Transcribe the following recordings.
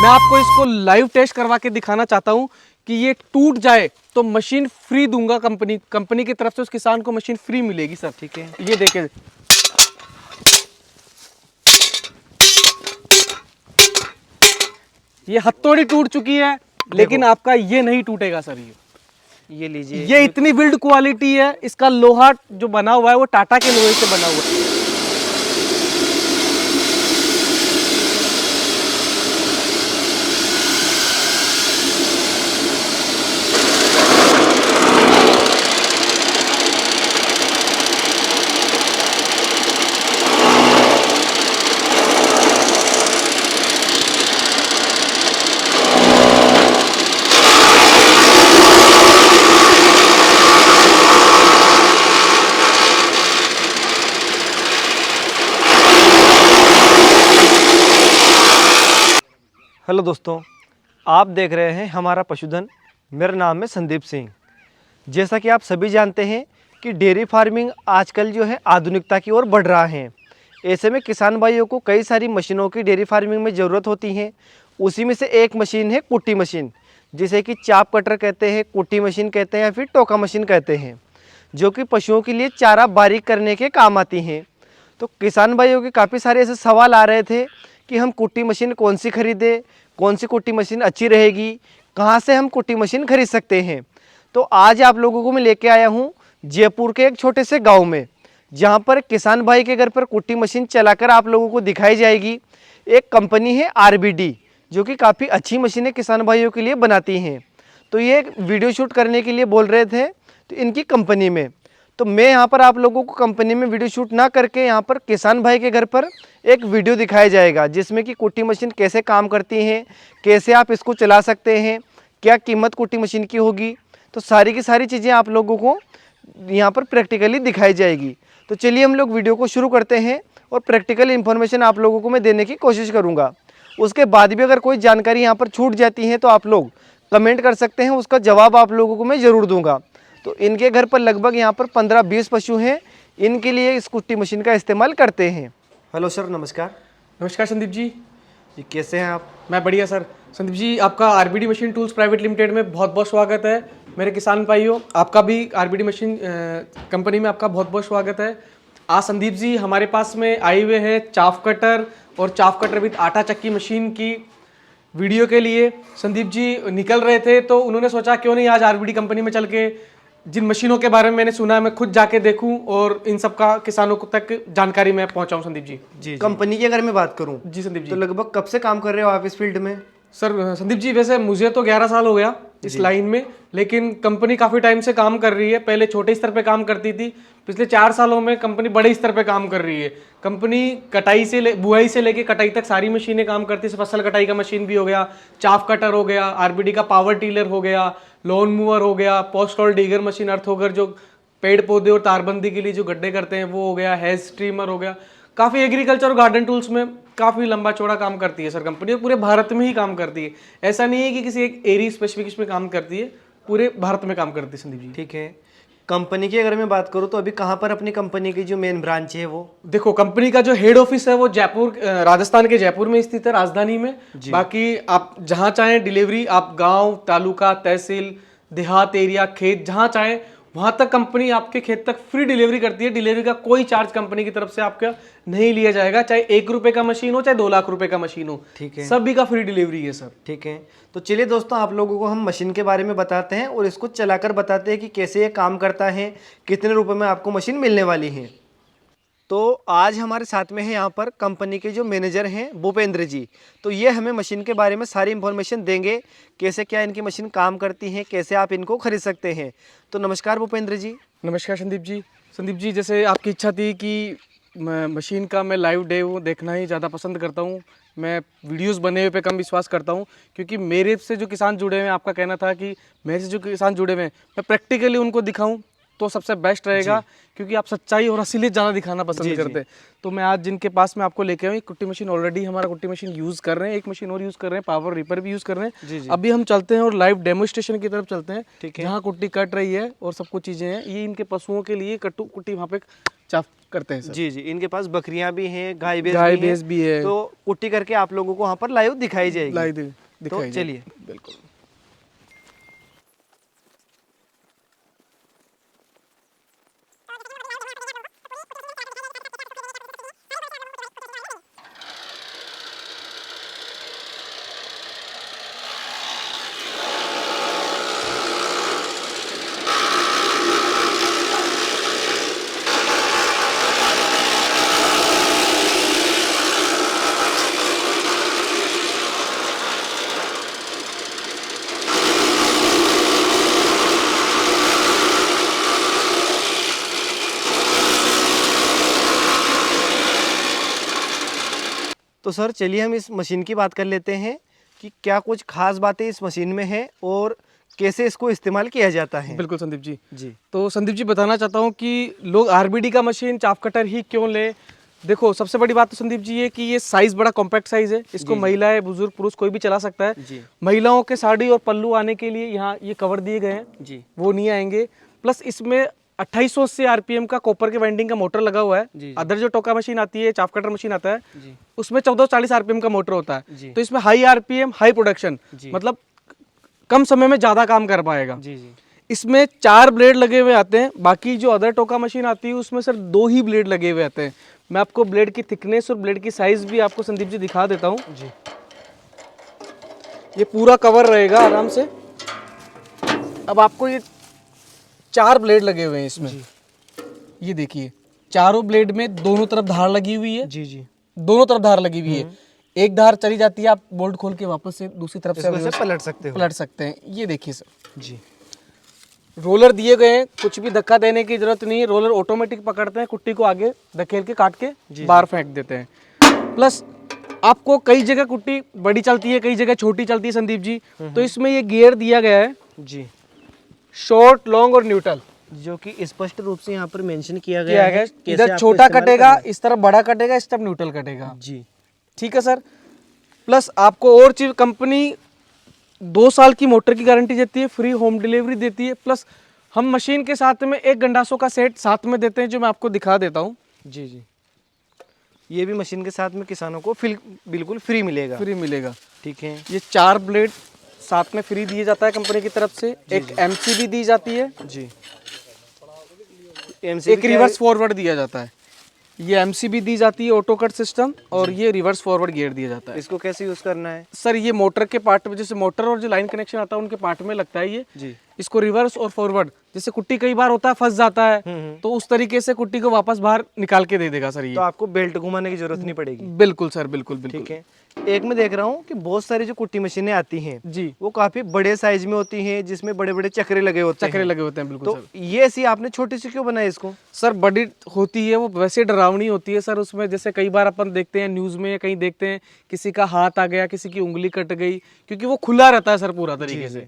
मैं आपको इसको लाइव टेस्ट करवा के दिखाना चाहता हूँ कि ये टूट जाए तो मशीन फ्री दूंगा। कंपनी की तरफ से उस किसान को मशीन फ्री मिलेगी सर। ठीक है, ये देखें, ये हथौड़ी टूट चुकी है लेकिन आपका ये नहीं टूटेगा सर। ये लीजिए, ये इतनी बिल्ड क्वालिटी है। इसका लोहा जो बना हुआ है वो टाटा के लोहे से बना हुआ है। हेलो दोस्तों, आप देख रहे हैं हमारा पशुधन। मेरा नाम है संदीप सिंह। जैसा कि आप सभी जानते हैं कि डेयरी फार्मिंग आजकल जो है आधुनिकता की ओर बढ़ रहा है। ऐसे में किसान भाइयों को कई सारी मशीनों की डेयरी फार्मिंग में ज़रूरत होती है। उसी में से एक मशीन है कुट्टी मशीन, जिसे कि चाप कटर कहते हैं, कुट्टी मशीन कहते हैं या फिर टोका मशीन कहते हैं, जो कि पशुओं के लिए चारा बारीक करने के काम आती हैं। तो किसान भाइयों के काफ़ी सारे ऐसे सवाल आ रहे थे कि हम कुट्टी मशीन कौन सी खरीदें, कौन सी कुट्टी मशीन अच्छी रहेगी, कहाँ से हम कुट्टी मशीन खरीद सकते हैं। तो आज आप लोगों को मैं लेके आया हूँ जयपुर के एक छोटे से गांव में, जहाँ पर किसान भाई के घर पर कुट्टी मशीन चलाकर आप लोगों को दिखाई जाएगी। एक कंपनी है आरबीडी, जो कि काफ़ी अच्छी मशीनें किसान भाइयों के लिए बनाती हैं। तो ये वीडियो शूट करने के लिए बोल रहे थे तो इनकी कंपनी में, तो मैं यहाँ पर आप लोगों को कंपनी में वीडियो शूट ना करके यहाँ पर किसान भाई के घर पर एक वीडियो दिखाया जाएगा, जिसमें कि कुट्टी मशीन कैसे काम करती है, कैसे आप इसको चला सकते हैं, क्या कीमत कुट्टी मशीन की होगी। तो सारी की सारी चीज़ें आप लोगों को यहाँ पर प्रैक्टिकली दिखाई जाएगी। तो चलिए हम लोग वीडियो को शुरू करते हैं और प्रैक्टिकल इन्फॉर्मेशन आप लोगों को मैं देने की कोशिश करूँगा। उसके बाद भी अगर कोई जानकारी यहाँ पर छूट जाती है तो आप लोग कमेंट कर सकते हैं, उसका जवाब आप लोगों को मैं ज़रूर दूँगा। तो इनके घर पर लगभग यहाँ पर 15-20 पशु हैं। इनके लिए इस कुट्टी मशीन का इस्तेमाल करते हैं। हेलो सर, नमस्कार। नमस्कार संदीप जी। ये कैसे हैं आप? मैं बढ़िया सर। संदीप जी, आपका RBD machine tools private limited में बहुत बहुत स्वागत है। मेरे किसान भाइयों, आपका भी आरबीडी मशीन कंपनी में आपका बहुत बहुत स्वागत है। आज संदीप जी हमारे पास में आए हुए हैं चाफ कटर और चाफ कटर विद आटा चक्की मशीन की वीडियो के लिए। संदीप जी निकल रहे थे तो उन्होंने सोचा क्यों नहीं आज आरबीडी कंपनी में चल के जिन मशीनों के बारे में मैंने सुना है मैं खुद जाके देखूं और इन सब का किसानों को तक जानकारी मैं पहुंचाऊं। संदीप जी, जी कंपनी की अगर मैं बात करूं, जी संदीप जी, तो लगभग कब से काम कर रहे हो आप इस फील्ड में? सर संदीप जी, वैसे मुझे तो 11 साल हो गया इस लाइन में, लेकिन कंपनी काफ़ी टाइम से काम कर रही है। पहले छोटे स्तर पे काम करती थी, पिछले 4 सालों में कंपनी बड़े स्तर पे काम कर रही है। कंपनी कटाई से बुआई से लेके कटाई तक सारी मशीनें काम करती है। फसल कटाई का मशीन भी हो गया, चाफ कटर हो गया, आरबीडी का पावर टीलर हो गया, लॉन मूवर हो गया, पोस्ट और डीगर मशीन, अर्थोगर जो पेड़ पौधे और तारबंदी के लिए जो गड्ढे करते हैं वो हो गया, हेज स्ट्रीमर हो गया। काफ़ी एग्रीकल्चर और गार्डन टूल्स में काफ़ी लंबा चौड़ा काम करती है सर कंपनी, और पूरे भारत में ही काम करती है। ऐसा नहीं है कि किसी एक एरिया स्पेसिफिक इसमें काम करती है, पूरे भारत में काम करती है संदीप जी। ठीक है। कंपनी की अगर मैं बात करूं तो अभी कहां पर अपनी कंपनी की जो मेन ब्रांच है वो? देखो, कंपनी का जो हेड ऑफिस है वो जयपुर, राजस्थान के जयपुर में स्थित है, राजधानी में। बाकी आप जहां चाहें डिलीवरी, आप गांव, तालुका, तहसील, देहात एरिया, खेत, जहां चाहें वहां तक कंपनी आपके खेत तक फ्री डिलीवरी करती है। डिलीवरी का कोई चार्ज कंपनी की तरफ से आपका नहीं लिया जाएगा, चाहे 1 रुपए का मशीन हो चाहे 2 लाख रुपए का मशीन हो। ठीक है, सभी का फ्री डिलीवरी है सर। ठीक है। तो चलिए दोस्तों, आप लोगों को हम मशीन के बारे में बताते हैं और इसको चलाकर बताते हैं कि कैसे ये काम करता है, कितने रुपए में आपको मशीन मिलने वाली है। तो आज हमारे साथ में है यहाँ पर कंपनी के जो मैनेजर हैं भूपेंद्र जी। तो ये हमें मशीन के बारे में सारी इन्फॉर्मेशन देंगे, कैसे क्या इनकी मशीन काम करती है, कैसे आप इनको खरीद सकते हैं। तो नमस्कार भूपेंद्र जी। नमस्कार संदीप जी। संदीप जी, जैसे आपकी इच्छा थी कि मशीन का मैं लाइव डेमो देखना ही ज़्यादा पसंद करता हूँ। मैं वीडियोस बने हुए पे कम विश्वास करता हूँ, क्योंकि मेरे से जो किसान जुड़े हुए हैं, आपका कहना था कि मेरे से जो किसान जुड़े हुए हैं मैं प्रैक्टिकली उनको दिखाऊं तो सबसे बेस्ट रहेगा, क्योंकि आप सच्चाई और असलियत ज़्यादा दिखाना पसंद करते हैं। तो मैं आज जिनके पास में आपको लेके आऊँ, कुट्टी मशीन ऑलरेडी हमारा कुट्टी मशीन यूज़ कर रहे हैं, एक मशीन और यूज़ कर रहे हैं, पावर रीपर भी यूज़ कर रहे हैं। अभी हम चलते हैं और लाइव डेमोस्ट्रेशन की तरफ चलते हैं, जहाँ कुट्टी कट रही है और सब कुछ चीज़ें हैं। ये इनके पशुओं के लिए कुट्टी वहाँ पे चाफ करते हैं सर। जी जी, इनके पास बकरियां भी हैं, गाय गाय भी हैं, भैंस भी है। तो कुट्टी करके आप लोगों को वहाँ पर लाइव दिखाई जाएगी। लाई तो दिखाई जाए। चलिए। बिल्कुल। तो सर चलिए हम इस मशीन की बात कर लेते हैं कि क्या कुछ खास बातें इस मशीन में हैं और कैसे इसको इस्तेमाल किया जाता है। बिल्कुल संदीप जी। जी तो संदीप जी बताना चाहता हूँ कि लोग आरबीडी का मशीन चाफ कटर ही क्यों ले। देखो सबसे बड़ी बात तो संदीप जी ये कि ये साइज बड़ा कॉम्पैक्ट साइज है, इसको महिलाएं बुजुर्ग पुरुष कोई भी चला सकता है। जी महिलाओं के साड़ी और पल्लू आने के लिए यहाँ ये कवर दिए गए हैं, जी वो नहीं आएंगे। प्लस इसमें 2880 आरपीएम का कॉपर के वाइंडिंग का मोटर लगा हुआ है। जी। अदर जो टोका मशीन आती है, चाफ कटर मशीन आता है, जी उसमें 1440 आरपीएम का मोटर होता जी। है। तो इसमें हाई आरपीएम हाई प्रोडक्शन, जी। मतलब कम समय में ज्यादा काम कर पाएगा। जी जी इसमें 4 ब्लेड लगे हुए आते हैं, बाकी जो अदर टोका मशीन आती है उसमें सिर्फ 2 ही ब्लेड लगे हुए आते हैं। मैं आपको ब्लेड की थिकनेस और ब्लेड की साइज भी आपको संदीप जी दिखा देता हूँ। जी। ये पूरा कवर रहेगा आराम से। अब आपको ये 4 ब्लेड लगे हुए हैं इसमें। ये देखिए चारों ब्लेड में दोनों तरफ धार लगी हुई है। जी जी, दोनों तरफ धार लगी हुई है। एक धार चली जाती है, आप बोल्ट खोल के वापस से दूसरी तरफ इसको से ऐसे पलट सकते हो। पलट सकते हैं। ये देखिए सर, जी रोलर दिए गए हैं, कुछ भी धक्का देने की जरूरत नहीं है। रोलर ऑटोमेटिक पकड़ते हैं, कुट्टी को आगे धकेल के काट के बाहर फेंक देते हैं। प्लस आपको कई जगह कुट्टी बड़ी चलती है, कई जगह छोटी चलती है संदीप जी, तो इसमें ये गियर दिया गया है जी, शॉर्ट, लॉन्ग और न्यूट्रल, जो कि स्पष्ट रूप से यहाँ पर मेंशन किया किया गया गया है। है। कैसे इधर आपको छोटा इस्तेमाल कटेगा, करना इस तरफ बड़ा कटेगा, इस तरफ न्यूट्रल कटेगा। है। जी ठीक है सर। प्लस आपको और चीज, कंपनी 2 साल की मोटर की गारंटी देती है, फ्री होम डिलीवरी देती है। प्लस हम मशीन के साथ में एक गंडासों का सेट साथ में देते हैं, जो मैं आपको दिखा देता हूँ। जी जी, ये भी मशीन के साथ में किसानों को बिल्कुल फ्री मिलेगा। फ्री मिलेगा। ठीक है। ये 4 ब्लेड साथ में फ्री दिए जाता है कंपनी की तरफ से। एक एमसीबी दी जाती है जी, एक रिवर्स फॉरवर्ड दिया जाता है। ये एमसीबी दी जाती है, ऑटो कट सिस्टम, और ये रिवर्स फॉरवर्ड गियर दिया जाता है। इसको कैसे यूज करना है? सर ये मोटर के पार्ट में, जैसे मोटर और जो लाइन कनेक्शन आता है उनके पार्ट में लगता है ये जी। इसको रिवर्स और फॉरवर्ड, जैसे कुट्टी कई बार होता है फंस जाता है, तो उस तरीके से कुट्टी को वापस बाहर निकाल के दे देगा सर ये। तो आपको बेल्ट घुमाने की जरूरत नहीं पड़ेगी। बिल्कुल सर, बिल्कुल बिल्कुल। ठीक है। एक मैं देख रहा हूँ कि बहुत सारी जो कुट्टी मशीनें आती हैं जी, वो काफी बड़े साइज में होती हैं, जिसमें बड़े बड़े चक्रे लगे होते हैं। चक्रे लगे होते हैं, बिल्कुल तो सर। ये ऐसी आपने छोटी सी क्यों बनाई इसको? सर बड़ी होती है वो, वैसे डरावनी होती है सर। उसमें जैसे कई बार अपन देखते हैं न्यूज़ में या कहीं देखते हैं किसी का हाथ आ गया, किसी की उंगली कट गई, क्योंकि वो खुला रहता है सर पूरा तरीके से।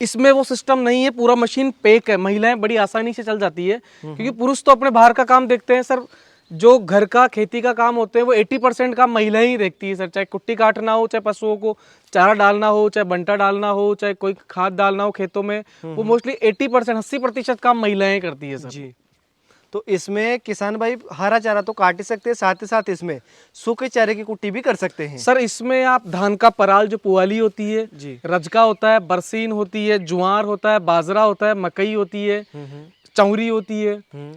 इसमें वो सिस्टम नहीं है, पूरा मशीन पैक है। महिलाएं बड़ी आसानी से चल जाती है, क्योंकि पुरुष तो अपने बाहर का काम देखते हैं सर। जो घर का खेती का काम होते हैं वो 80% काम महिलाएं ही देखती है सर। चाहे कुट्टी काटना हो, चाहे पशुओं को चारा डालना हो, चाहे बंटा डालना हो, चाहे कोई खाद डालना हो खेतों में, वो मोस्टली 80% 80% काम महिलाएं करती है सर। जी। तो इसमें किसान भाई हरा चारा तो काट ही सकते हैं, साथ ही साथ इसमें सूखे चारे की कुट्टी भी कर सकते हैं। सर इसमें आप धान का पराल, जो पुआली होती है, जी। रजका होता है, बरसीन होती है, ज्वार होता है, बाजरा होता है, मकई होती है, चौरी होती है,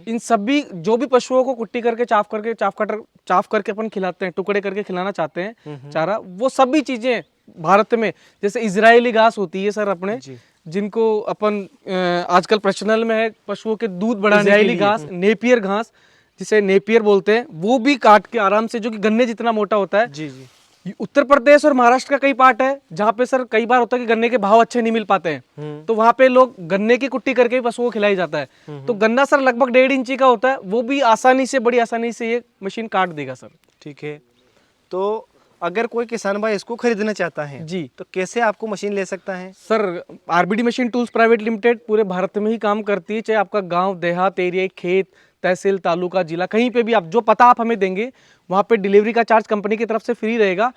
इन सभी जो भी पशुओं को कुट्टी करके चाफ करके अपन खिलाते हैं, टुकड़े करके खिलाना चाहते हैं चारा, वो सभी चीजें भारत में, जैसे इजरायली घास होती है सर अपने, जिनको अपन आजकल प्रचलन में है पशुओं के दूध बढ़ाने के लिए, घास, नेपियर घास जिसे नेपियर बोलते हैं, वो भी काट के आराम से, जो कि गन्ने जितना मोटा होता है। जी जी। उत्तर प्रदेश और महाराष्ट्र का कई पार्ट है जहाँ पे सर कई बार होता है कि गन्ने के भाव अच्छे नहीं मिल पाते हैं, तो वहाँ पे लोग गन्ने की कुट्टी करके भी पशुओं को खिलाई जाता है। तो गन्ना सर लगभग 1.5 इंची का होता है, वो भी आसानी से, बड़ी आसानी से ये मशीन काट देगा सर। ठीक है। तो अगर कोई किसान भाई इसको खरीदना चाहता है जी, तो कैसे आपको मशीन ले सकता है? Sir RBD machine tools private limited पूरे भारत में ही काम करती है। चाहे आपका गांव, देहात, एरिया, खेत, तहसील, तालुका, जिला, कहीं पे भी आप जो पता आप हमें देंगे, वहाँ पे डिलीवरी का चार्ज कंपनी की तरफ से फ्री रहेगा।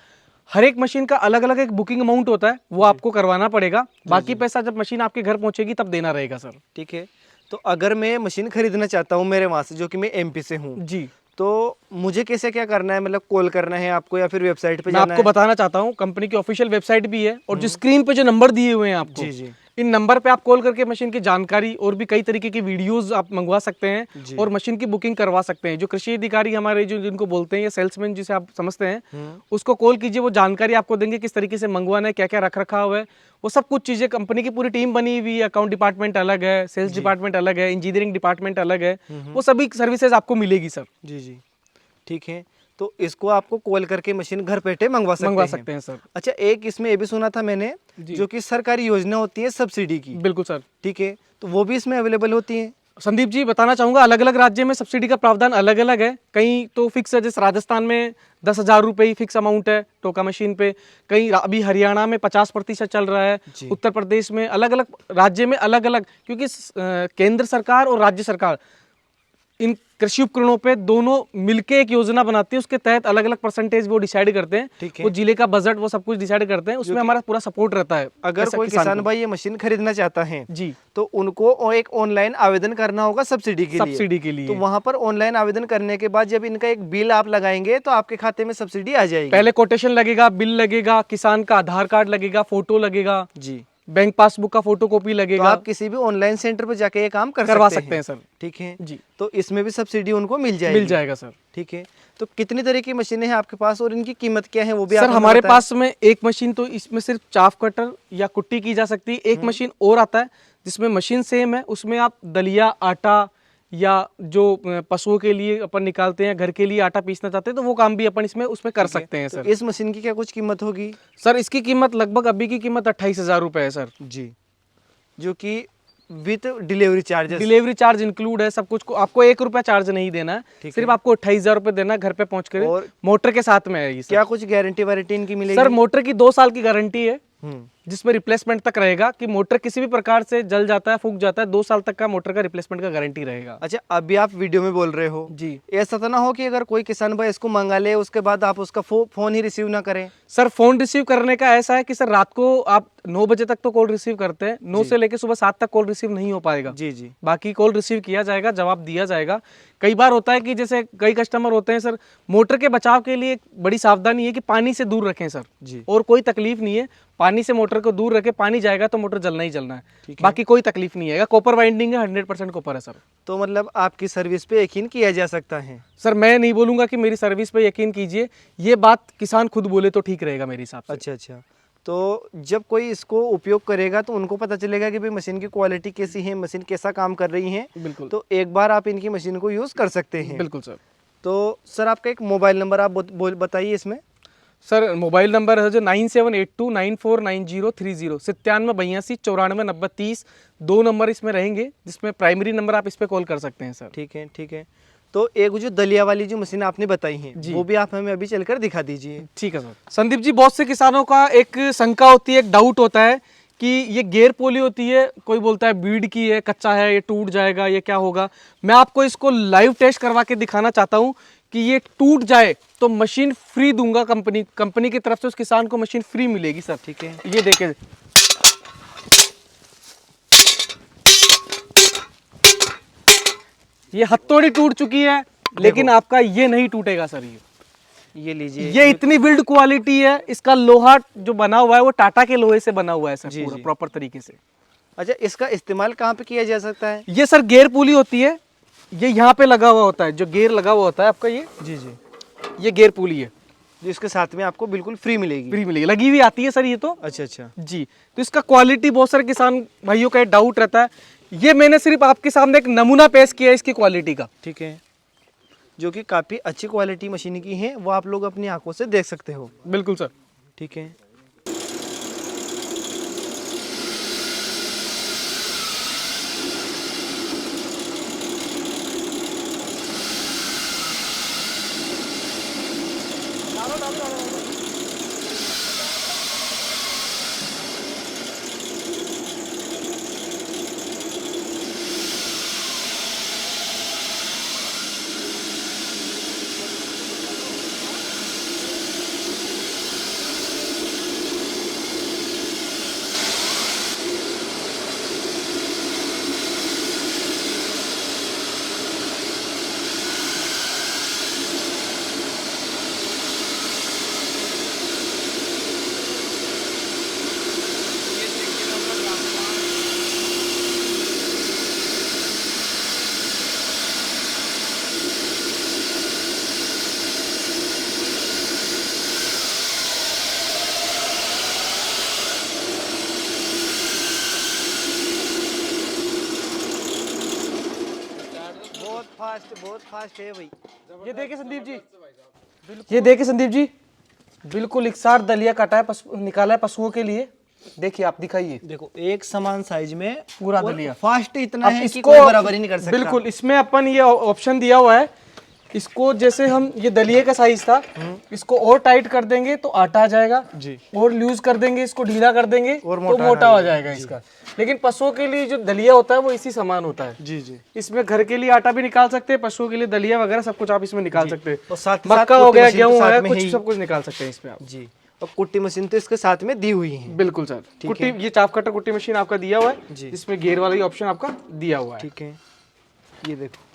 हर एक मशीन का अलग अलग एक बुकिंग अमाउंट होता है, वो आपको करवाना पड़ेगा। बाकी पैसा जब मशीन आपके घर पहुंचेगी तब देना रहेगा सर। ठीक है। तो अगर मैं मशीन खरीदना चाहता हूँ मेरे वहाँ से, जो कि मैं एमपी से हूँ, जी, तो मुझे कैसे क्या करना है? मतलब कॉल करना है आपको या फिर वेबसाइट पे मैं जाना आपको है? बताना चाहता हूँ, कंपनी की ऑफिशियल वेबसाइट भी है और जो स्क्रीन पे जो नंबर दिए हुए हैं आपको, जी जी इन नंबर पे आप कॉल करके मशीन की जानकारी और भी कई तरीके की वीडियोस आप मंगवा सकते हैं जी। और मशीन की बुकिंग करवा सकते हैं। जो कृषि अधिकारी हमारे जो जिनको बोलते हैं या सेल्समैन जिसे आप समझते हैं, उसको कॉल कीजिए, वो जानकारी आपको देंगे किस तरीके से मंगवाना है, क्या क्या रख रखा हुआ है, वो सब कुछ चीज़ें। कंपनी की पूरी टीम बनी हुई है, अकाउंट डिपार्टमेंट अलग है, सेल्स डिपार्टमेंट अलग है, इंजीनियरिंग डिपार्टमेंट अलग है, वो सभी सर्विसेज आपको मिलेगी सर। जी जी, ठीक है। तो इसको आपको कॉल करके मशीन घर बैठे मंगवा मंगवा सकते हैं। सकते हैं सर। अच्छा, एक इसमें ये भी सुना था मैंने, जी, जो कि सरकारी योजना होती है सब्सिडी की, बिल्कुल सर। ठीक है, तो वो भी इसमें अवेलेबल होती है? संदीप जी बताना चाहूंगा, अलग अलग राज्य में सब्सिडी का प्रावधान अलग अलग है। कहीं तो फिक्स है, जैसे राजस्थान में 10,000 रुपये ही फिक्स अमाउंट है टोका मशीन पे। कहीं अभी हरियाणा में 50% चल रहा है, जी। उत्तर प्रदेश में, अलग अलग राज्य में अलग अलग, क्योंकि केंद्र सरकार और राज्य सरकार इन कृषि उपकरणों पे दोनों मिलके एक योजना बनाती है, उसके तहत अलग अलग परसेंटेज वो डिसाइड करते हैं। ठीक है। वो जिले का बजट वो सब कुछ डिसाइड करते हैं, उसमें हमारा पूरा सपोर्ट रहता है। अगर ऐसा कोई किसान को। भाई ये मशीन खरीदना चाहता है, जी, तो उनको एक ऑनलाइन आवेदन करना होगा सब्सिडी के लिए। सब्सिडी के लिए तो वहां पर ऑनलाइन आवेदन करने के बाद जब इनका एक बिल आप लगाएंगे तो आपके खाते में सब्सिडी आ जाएगी। पहले कोटेशन लगेगा, बिल लगेगा, किसान का आधार कार्ड लगेगा, फोटो लगेगा, जी। बैंक पासबुक का फोटोकॉपी तो लगेगा। आप किसी भी ऑनलाइन सेंटर पर जाके ये काम करवा सकते सकते हैं सर। ठीक है जी, तो इसमें भी सब्सिडी उनको मिल जाएगी? मिल जाएगा सर। ठीक है। तो कितनी तरह की मशीनें हैं आपके पास और इनकी कीमत क्या है वो भी सर आप हमें हमारे बताएं। पास में एक मशीन तो इसमें सिर्फ चाफ कटर या कुट्टी की जा सकती है। एक मशीन और आता है जिसमें मशीन सेम है, उसमें आप दलिया, आटा या जो पशुओं के लिए अपन निकालते हैं, घर के लिए आटा पीसना चाहते हैं, तो वो काम भी अपन इसमें उसमें कर सकते हैं तो सर। इस मशीन की क्या कुछ कीमत होगी? सर इसकी कीमत लगभग अभी की कीमत 28,000 रुपये है सर। जी, जो कि with delivery charges? Delivery charge include है, सब कुछ को आपको 1 रुपया चार्ज नहीं देना है, सिर्फ आपको 28,000 रुपये देना है घर पे पहुंच कर। और मोटर के साथ में आएगी सर। क्या कुछ गारंटी वारंटी इनकी मिलेगी? सर मोटर की 2 साल की गारंटी है, हम्म, जिसमें रिप्लेसमेंट तक रहेगा कि मोटर किसी भी प्रकार से जल जाता है, फूक जाता है, 2 साल तक का मोटर का रिप्लेसमेंट का गारंटी रहेगा। अच्छा, अभी आप वीडियो में बोल रहे हो जी ऐसा तो ना हो कि अगर कोई किसान भाई इसको मंगा ले उसके बाद आप उसका फोन ही रिसीव ना करें? सर, फोन रिसीव करने का ऐसा है कि सर रात को आप 9 बजे तक तो कॉल रिसीव करते हैं, 9 से लेकर सुबह 7 तक कॉल रिसीव नहीं हो पाएगा। जी जी। बाकी कॉल रिसीव किया जाएगा, जवाब दिया जाएगा। कई बार होता है कि जैसे कई कस्टमर होते हैं सर, मोटर के बचाव के लिए एक बड़ी सावधानी है कि पानी से दूर रखें सर जी। और कोई तकलीफ नहीं है, पानी से मोटर को दूर रखें, पानी जाएगा तो मोटर जलना ही जलना है, बाकी कोई तकलीफ नहीं है। कॉपर वाइंडिंग है, 100% कॉपर है सर। तो मतलब आपकी सर्विस पे यकीन किया जा सकता है? सर मैं नहीं बोलूंगा कि मेरी सर्विस पे यकीन कीजिए, ये बात किसान खुद बोले तो ठीक रहेगा मेरे हिसाब से। अच्छा अच्छा। तो जब कोई इसको उपयोग करेगा तो उनको पता चलेगा कि भाई मशीन की क्वालिटी कैसी है, मशीन कैसा काम कर रही है। बिल्कुल। तो एक बार आप इनकी मशीन को यूज़ कर सकते हैं। बिल्कुल सर। तो सर आपका एक मोबाइल नंबर आप बताइए इसमें। सर मोबाइल नंबर है जो 9782949030, 9782949030, 2 नंबर इसमें रहेंगे, जिसमें प्राइमरी नंबर आप इस पे कॉल कर सकते हैं सर। ठीक है ठीक है। तो एक जो दलिया वाली जो मशीन आपने बताई है वो भी आप हमें अभी चलकर दिखा दीजिए। ठीक है सर। संदीप जी, बहुत से किसानों का एक शंका होती है, एक डाउट होता है कि ये गेयर पोली होती है, कोई बोलता है बीड की है, कच्चा है, ये टूट जाएगा, ये क्या होगा। मैं आपको इसको लाइव टेस्ट करवा के दिखाना चाहता हूँ कि ये टूट जाए तो मशीन फ्री दूंगा, कंपनी की तरफ से उस किसान को मशीन फ्री मिलेगी सर। ठीक है। ये देखिए, ये हथौड़ी टूट चुकी है, लेकिन आपका ये नहीं टूटेगा सर। ये लीजिए, ये इतनी बिल्ड क्वालिटी है, इसका लोहा जो बना हुआ है वो टाटा के लोहे से बना हुआ है सर, पूरा प्रॉपर तरीके से। अच्छा, इसका इस्तेमाल कहाँ पे किया जा सकता है? ये सर गेयर पुली होती है, ये यहाँ पे लगा हुआ होता है, जो गेयर लगा हुआ होता है आपका, ये जी जी, ये गेयर पुली है, जो इसके साथ में आपको बिल्कुल फ्री मिलेगी? फ्री मिलेगी, लगी हुई आती है सर ये तो। अच्छा अच्छा जी, तो इसका क्वालिटी बहुत सारे किसान भाइयों का डाउट रहता है, ये मैंने सिर्फ आपके सामने एक नमूना पेश किया है इसकी क्वालिटी का। ठीक है, जो कि काफ़ी अच्छी क्वालिटी मशीन की है, वो आप लोग अपनी आंखों से देख सकते हो। बिल्कुल सर। ठीक है। बहुत फास्ट है भाई। ये देखिए संदीप जी, ये देखिए संदीप जी, बिल्कुल इकसार दलिया काटा है, निकाला है पशुओं के लिए। देखिए आप दिखाइए, देखो एक समान साइज में पूरा और दलिया। फास्ट इतना अब है कि इसको कोई बराबरी नहीं कर सकता। बिल्कुल, इसमें अपन ये ऑप्शन दिया हुआ है, इसको जैसे हम ये दलिये का साइज था, इसको और टाइट कर देंगे तो आटा आ जाएगा जी, और लूज कर देंगे, इसको ढीला कर देंगे और तो मोटा हो जाएगा इसका। लेकिन पशुओं के लिए जो दलिया होता है वो इसी समान होता है। जी जी। इसमें घर के लिए आटा भी निकाल सकते हैं, पशुओं के लिए दलिया वगैरह सब कुछ आप इसमें निकाल सकते हैं। और साथ मक्का हो गया, गेहूं हो गया, कुछ सब कुछ निकाल सकते हैं इसमें आप। जी। और कुट्टी मशीन तो इसके साथ में दी हुई है। बिल्कुल सर, कुट्टी, ये चाप कटर कुट्टी मशीन आपका दिया हुआ है, जी। इसमें गियर वाला ही ऑप्शन आपका दिया हुआ है। ठीक है, ये देखो